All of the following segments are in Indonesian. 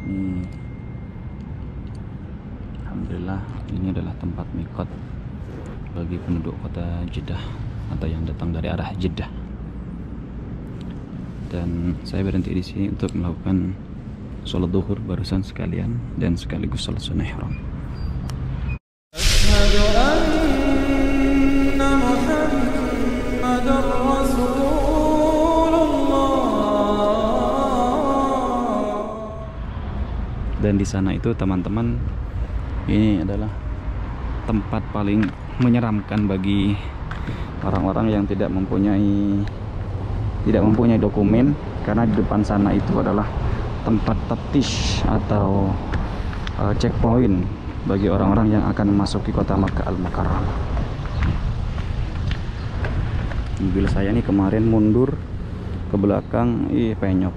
Ini alhamdulillah ini adalah tempat mikot bagi penduduk kota Jeddah atau yang datang dari arah Jeddah. Dan saya berhenti di sini untuk melakukan sholat duhur barusan sekalian dan sekaligus sholat sunnah ihram. Dan di sana itu teman-teman, ini adalah tempat paling menyeramkan bagi orang-orang yang tidak mempunyai dokumen, karena di depan sana itu adalah tempat taftish atau checkpoint bagi orang-orang yang akan memasuki kota Makkah Al-Mukarramah. Mobil saya ini kemarin mundur ke belakang, penyok.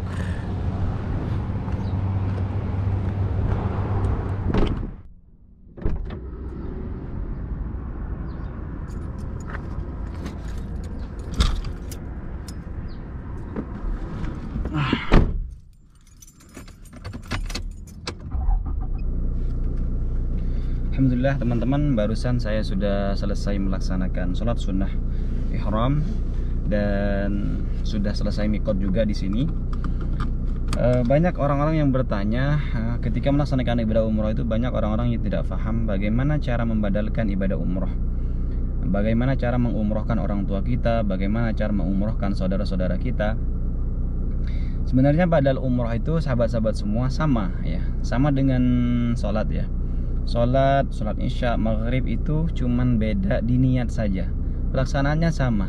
Alhamdulillah teman-teman, barusan saya sudah selesai melaksanakan sholat sunnah ihram dan sudah selesai mikot juga di sini. Banyak orang-orang yang bertanya ketika melaksanakan ibadah umroh itu, banyak orang-orang yang tidak paham bagaimana cara membadalkan ibadah umroh, bagaimana cara mengumrohkan orang tua kita, bagaimana cara mengumrohkan saudara-saudara kita. Sebenarnya badal umroh itu sahabat-sahabat semua sama ya, sama dengan sholat ya. Sholat isya, maghrib itu cuman beda di niat saja, pelaksanaannya sama.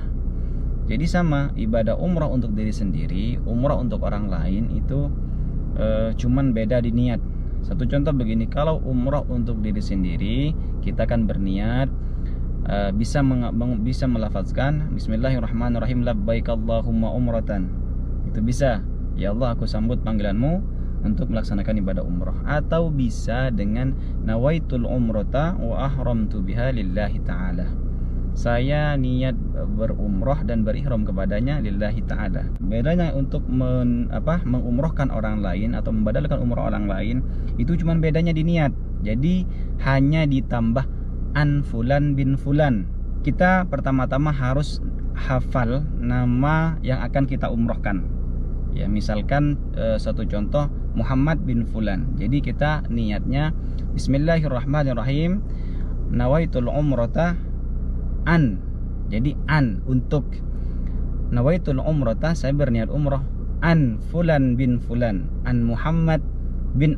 Jadi sama, ibadah umrah untuk diri sendiri, umrah untuk orang lain itu cuman beda di niat. Satu contoh begini, kalau umrah untuk diri sendiri, kita kan berniat bisa melafazkan Bismillahirrahmanirrahim, labbaik Allahumma umratan. Itu bisa, ya Allah aku sambut panggilanmu untuk melaksanakan ibadah umrah. Atau bisa dengan nawaitul umrata wa ahramtu biha lillahi ta'ala, saya niat berumrah dan berihram kepadanya lillahi ta'ala. Bedanya untuk mengumrohkan orang lain atau membadalkan umrah orang lain itu cuman bedanya di niat. Jadi hanya ditambah an fulan bin fulan. Kita pertama-tama harus hafal nama yang akan kita umrohkan. Ya, misalkan satu contoh Muhammad bin Fulan. Jadi kita niatnya Bismillahirrahmanirrahim, nawaitul umrata an. Jadi an untuk nawaitul umrata, saya berniat umrah an Fulan bin Fulan, an Muhammad bin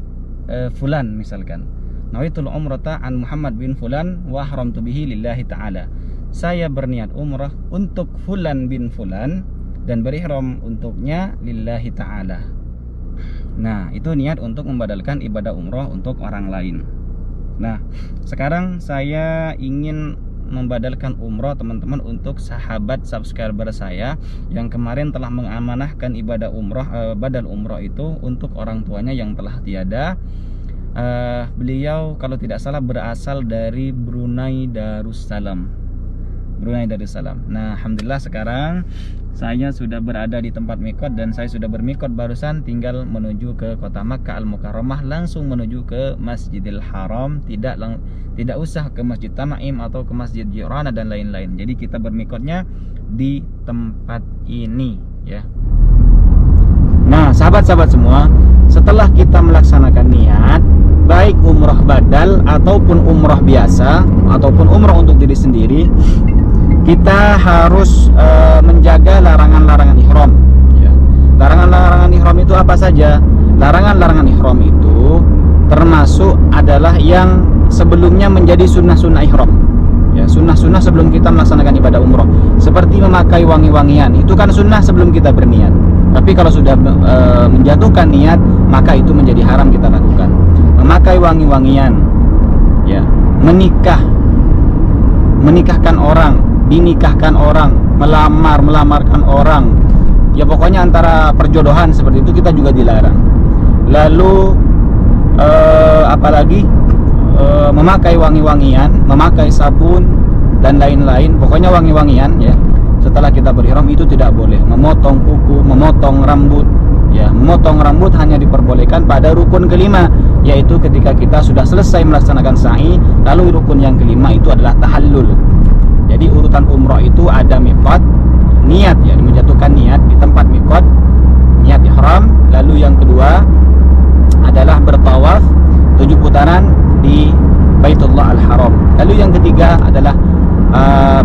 Fulan misalkan. Nawaitul umrata an Muhammad bin Fulan wa ahramtu bihi lillahi ta'ala. Saya berniat umrah untuk Fulan bin Fulan dan berihram untuknya lillahi ta'ala. Nah, itu niat untuk membadalkan ibadah umroh untuk orang lain. Nah, sekarang saya ingin membadalkan umroh teman-teman untuk sahabat subscriber saya yang kemarin telah mengamanahkan ibadah umroh, badal umroh itu untuk orang tuanya yang telah tiada. Beliau kalau tidak salah berasal dari Brunei Darussalam. Nah, alhamdulillah sekarang saya sudah berada di tempat mikot dan saya sudah bermikot barusan, tinggal menuju ke kota Makkah Al-Mukarramah, langsung menuju ke Masjidil Haram, tidak usah ke Masjid Tanaim atau ke Masjid Jirana dan lain-lain. Jadi kita bermikotnya di tempat ini ya. Nah, sahabat-sahabat semua, setelah kita melaksanakan niat, baik umrah badal ataupun umrah biasa ataupun umrah untuk diri sendiri, kita harus menjaga larangan-larangan ihram ya. Larangan-larangan ihram itu apa saja? Larangan-larangan ihram itu termasuk adalah yang sebelumnya menjadi sunnah-sunnah ihram ya, sunnah-sunnah sebelum kita melaksanakan ibadah umroh. Seperti memakai wangi-wangian, itu kan sunnah sebelum kita berniat. Tapi kalau sudah menjatuhkan niat, maka itu menjadi haram kita lakukan. Memakai wangi-wangian ya, menikahkan orang, dinikahkan orang, melamarkan orang, ya pokoknya antara perjodohan seperti itu kita juga dilarang. Lalu apalagi memakai wangi-wangian, memakai sabun dan lain-lain, pokoknya wangi-wangian ya. Setelah kita berihram itu tidak boleh. Memotong kuku, memotong rambut Ya, memotong rambut hanya diperbolehkan pada rukun kelima, yaitu ketika kita sudah selesai melaksanakan sa'i. Lalu rukun yang kelima itu adalah tahallul. Jadi urutan umroh itu ada miqat, niat ya, menjatuhkan niat di tempat miqat, niat ihram. Lalu yang kedua adalah bertawaf 7 putaran di Baitullah Al-Haram. Lalu yang ketiga adalah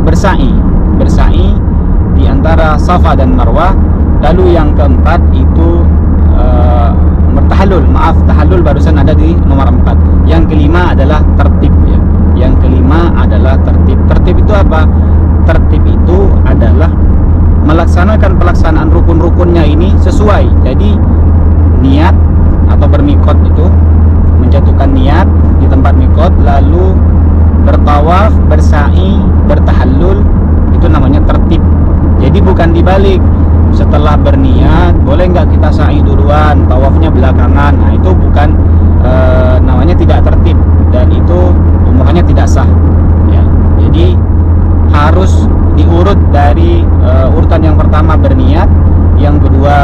bersa'i di antara Safa dan Marwah. Lalu yang keempat itu tahallul barusan ada di nomor 4. Yang kelima adalah tertib ya. Yang kelima adalah tertib. Tertib itu apa? Tertib itu adalah melaksanakan pelaksanaan rukun-rukunnya ini sesuai. Jadi niat atau bermikot itu menjatuhkan niat di tempat mikot, lalu bertawaf, bersa'i, bertahallul, itu namanya tertib. Jadi bukan dibalik, setelah berniat boleh nggak kita sa'i duluan, tawafnya belakangan. Nah itu bukan, namanya tidak tertib, dan itu umrohnya tidak sah ya. Jadi harus diurut dari urutan yang pertama berniat, yang kedua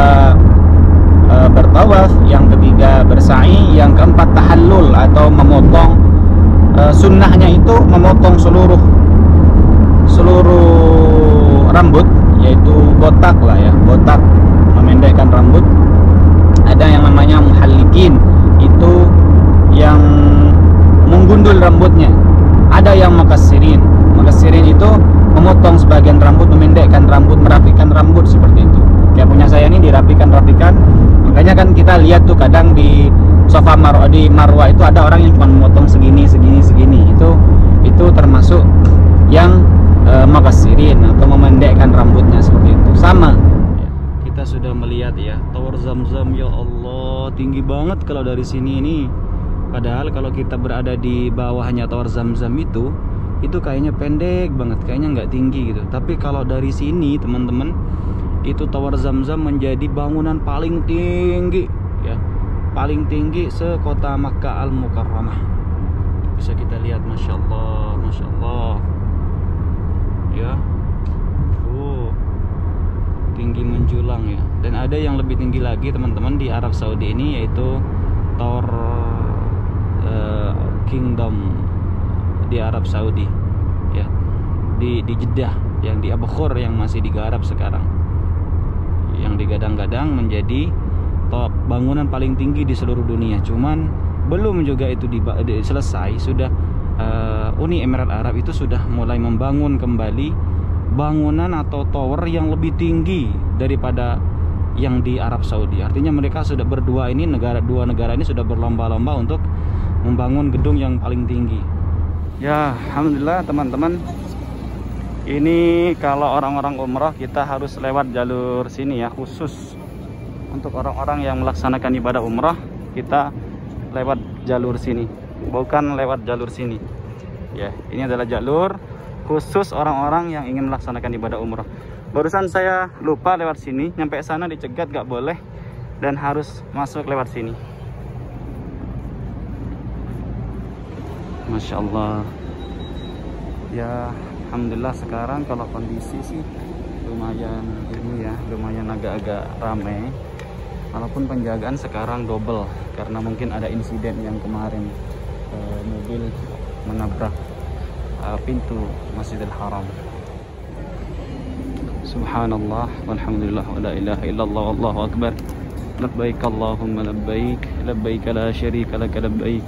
bertawaf, yang ketiga bersa'i, yang keempat tahallul atau memotong. Sunnahnya itu memotong seluruh rambut, yaitu botak lah ya, botak, memendekkan rambut. Ada yang namanya muhallikin, itu yang menggundul rambutnya. Ada yang makassirin itu memotong sebagian rambut, memendekkan rambut, merapikan rambut seperti itu. Kayak punya saya ini dirapikan. Makanya kan kita lihat tuh kadang di Safa Marwah, di Marwah itu ada orang yang cuma memotong segini. Itu termasuk yang makassirin atau memendekkan rambutnya seperti itu. Sama. Kita sudah melihat ya Tower Zamzam, ya Allah, tinggi banget kalau dari sini ini. Padahal kalau kita berada di bawahnya Tower Zamzam itu kayaknya pendek banget, kayaknya nggak tinggi gitu. Tapi kalau dari sini teman-teman, itu Tower Zamzam menjadi bangunan paling tinggi ya, paling tinggi sekota Makkah Al-Mukarramah. Bisa kita lihat, Masya Allah ya. Tinggi menjulang ya. Dan ada yang lebih tinggi lagi teman-teman di Arab Saudi ini, yaitu Tower Kingdom di Arab Saudi ya, di Jeddah, yang di Abu Khur, yang masih digarap sekarang, yang digadang-gadang menjadi top bangunan paling tinggi di seluruh dunia. Cuman belum juga itu selesai, sudah Uni Emirat Arab itu sudah mulai membangun kembali bangunan atau tower yang lebih tinggi daripada yang di Arab Saudi. Artinya mereka sudah berdua ini, dua negara ini sudah berlomba-lomba untuk membangun gedung yang paling tinggi. Ya, alhamdulillah teman-teman. Ini kalau orang-orang umrah kita harus lewat jalur sini ya, khusus untuk orang-orang yang melaksanakan ibadah umrah, kita lewat jalur sini, bukan lewat jalur sini. Ya, ini adalah jalur khusus orang-orang yang ingin melaksanakan ibadah umrah. Barusan saya lupa lewat sini, nyampe sana dicegat gak boleh, dan harus masuk lewat sini. Masya Allah. Ya, alhamdulillah sekarang kalau kondisi sih lumayan ini ya, lumayan agak-agak ramai. Walaupun penjagaan sekarang double karena mungkin ada insiden yang kemarin mobil menabrak pintu Masjidil Haram. Subhanallah walhamdulillah wa la ilaha illallah wallahu akbar. Labbaik Allahumma labbaik, labbaik la syarika laka labbaik.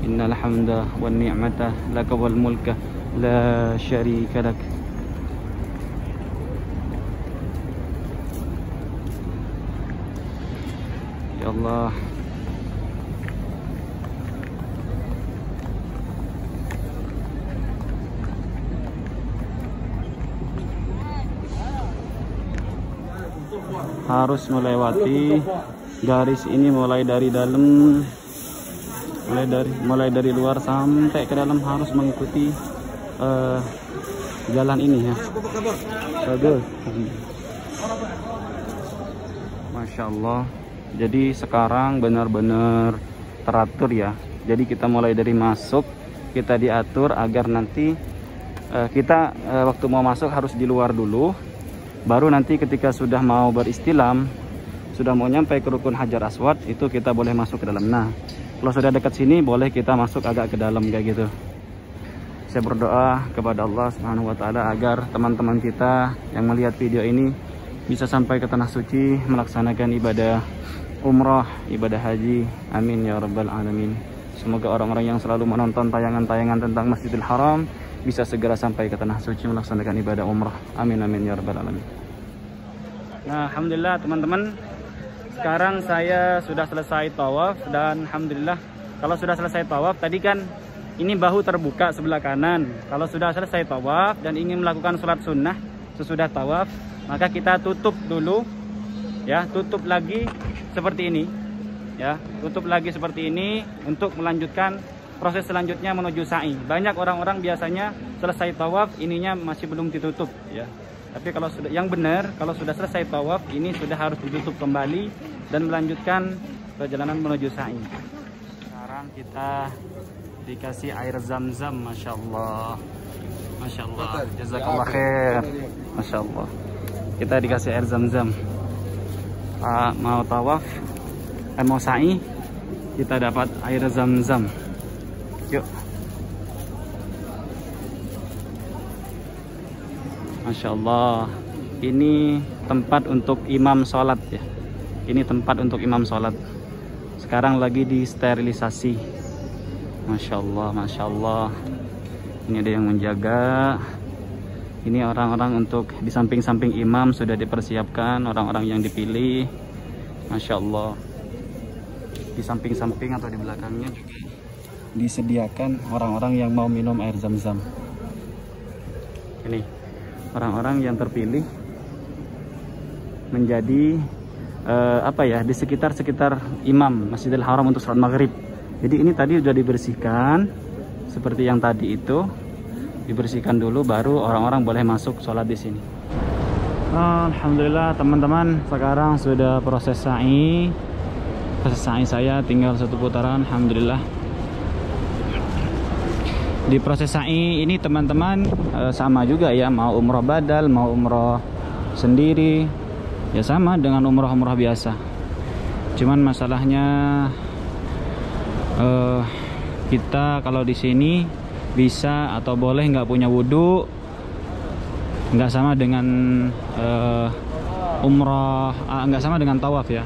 Innal hamda wan ni'mata laka wal mulka la syarika lak. Ya Allah. Harus melewati garis ini mulai dari dalam, mulai dari luar sampai ke dalam, harus mengikuti jalan ini ya. Bagus. Masya Allah. Jadi sekarang benar-benar teratur ya. Jadi kita mulai dari masuk, kita diatur agar nanti kita waktu mau masuk harus di luar dulu. Baru nanti ketika sudah mau beristilam, sudah mau nyampe ke rukun Hajar Aswad, itu kita boleh masuk ke dalam. Nah, kalau sudah dekat sini boleh kita masuk agak ke dalam kayak gitu. Saya berdoa kepada Allah Subhanahu wa taala agar teman-teman kita yang melihat video ini bisa sampai ke tanah suci melaksanakan ibadah umrah, ibadah haji. Amin ya rabbal alamin. Semoga orang-orang yang selalu menonton tayangan-tayangan tentang Masjidil Haram bisa segera sampai ke tanah suci melaksanakan ibadah umrah. Amin amin ya rabbal alamin. Nah, alhamdulillah teman-teman, sekarang saya sudah selesai tawaf, dan alhamdulillah kalau sudah selesai tawaf tadi kan ini bahu terbuka sebelah kanan. Kalau sudah selesai tawaf dan ingin melakukan sholat sunnah sesudah tawaf, maka kita tutup dulu ya, tutup lagi seperti ini ya, tutup lagi seperti ini untuk melanjutkan proses selanjutnya menuju sa'i. Banyak orang-orang biasanya selesai tawaf ininya masih belum ditutup ya. Tapi kalau sudah, yang benar kalau sudah selesai tawaf ini sudah harus ditutup kembali dan melanjutkan perjalanan menuju sa'i. Sekarang kita dikasih air zam-zam, masya Allah, masya Allah, jazakallah khair, masya Allah. Kita dikasih air zam-zam. Mau tawaf, mau sa'i, kita dapat air zam-zam. Yuk, masya Allah. Ini tempat untuk imam sholat ya. Ini tempat untuk imam sholat. Sekarang lagi disterilisasi. Masya Allah, masya Allah. Ini ada yang menjaga. Ini orang-orang untuk di samping-samping imam sudah dipersiapkan, orang-orang yang dipilih. Masya Allah. Di samping-samping atau di belakangnya juga disediakan orang-orang yang mau minum air zam-zam. Ini orang-orang yang terpilih menjadi apa ya, di sekitar imam Masjidil Haram untuk sholat maghrib. Jadi ini tadi sudah dibersihkan seperti yang tadi itu, dibersihkan dulu baru orang-orang boleh masuk sholat di sini. Alhamdulillah teman-teman, sekarang sudah proses sa'i. Proses sa'i saya tinggal 1 putaran, alhamdulillah. Di proses sa'i ini teman-teman sama juga ya, mau umroh badal, mau umroh sendiri, ya sama dengan umroh-umroh biasa. Cuman masalahnya kita kalau di sini bisa atau boleh nggak punya wudhu, nggak sama dengan umroh, nggak sama dengan tawaf ya.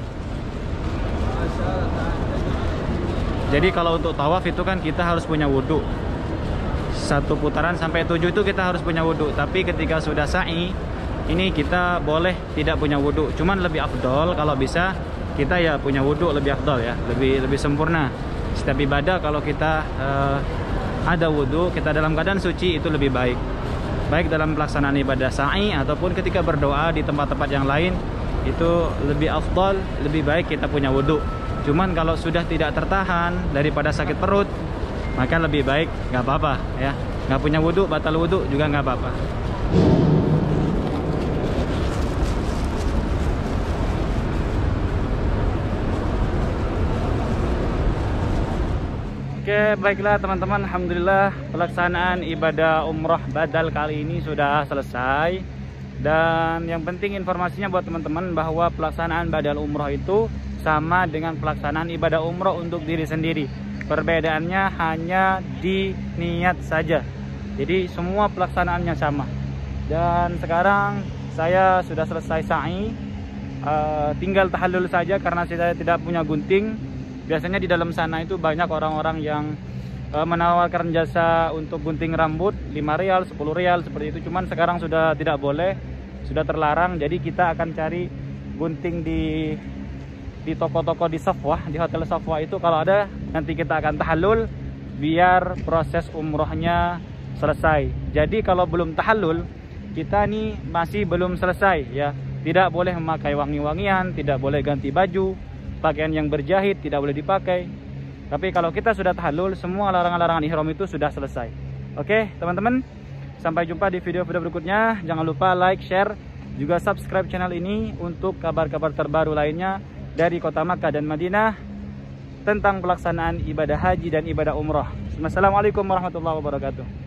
Jadi kalau untuk tawaf itu kan kita harus punya wudhu, 1 putaran sampai 7 itu kita harus punya wudhu. Tapi ketika sudah sa'i ini kita boleh tidak punya wudhu. Cuman lebih afdol kalau bisa kita ya punya wudhu, lebih afdol ya, lebih sempurna. Setiap ibadah kalau kita ada wudhu, kita dalam keadaan suci, itu lebih baik. Baik dalam pelaksanaan ibadah sa'i ataupun ketika berdoa di tempat-tempat yang lain, itu lebih afdal, lebih baik kita punya wudhu. Cuman kalau sudah tidak tertahan daripada sakit perut, maka lebih baik nggak apa-apa ya, nggak punya wudhu, batal wudhu juga nggak apa-apa. Oke, baiklah teman-teman, alhamdulillah pelaksanaan ibadah umrah badal kali ini sudah selesai. Dan yang penting informasinya buat teman-teman bahwa pelaksanaan badal umrah itu sama dengan pelaksanaan ibadah umrah untuk diri sendiri. Perbedaannya hanya di niat saja. Jadi semua pelaksanaannya sama. Dan sekarang saya sudah selesai sa'i, tinggal tahallul saja karena saya tidak punya gunting. Biasanya di dalam sana itu banyak orang-orang yang menawarkan jasa untuk gunting rambut 5 rial, 10 rial seperti itu. Cuman sekarang sudah tidak boleh, sudah terlarang. Jadi kita akan cari gunting di toko-toko di Safwah, di Hotel Safwah itu kalau ada, nanti kita akan tahallul biar proses umrohnya selesai. Jadi kalau belum tahallul, kita nih masih belum selesai ya. Tidak boleh memakai wangi-wangian, tidak boleh ganti baju, pakaian yang berjahit tidak boleh dipakai. Tapi kalau kita sudah tahallul, semua larangan-larangan ihram itu sudah selesai. Oke teman-teman, sampai jumpa di video-video berikutnya. Jangan lupa like, share, juga subscribe channel ini untuk kabar-kabar terbaru lainnya dari kota Makkah dan Madinah tentang pelaksanaan ibadah haji dan ibadah umrah. Wassalamualaikum warahmatullahi wabarakatuh.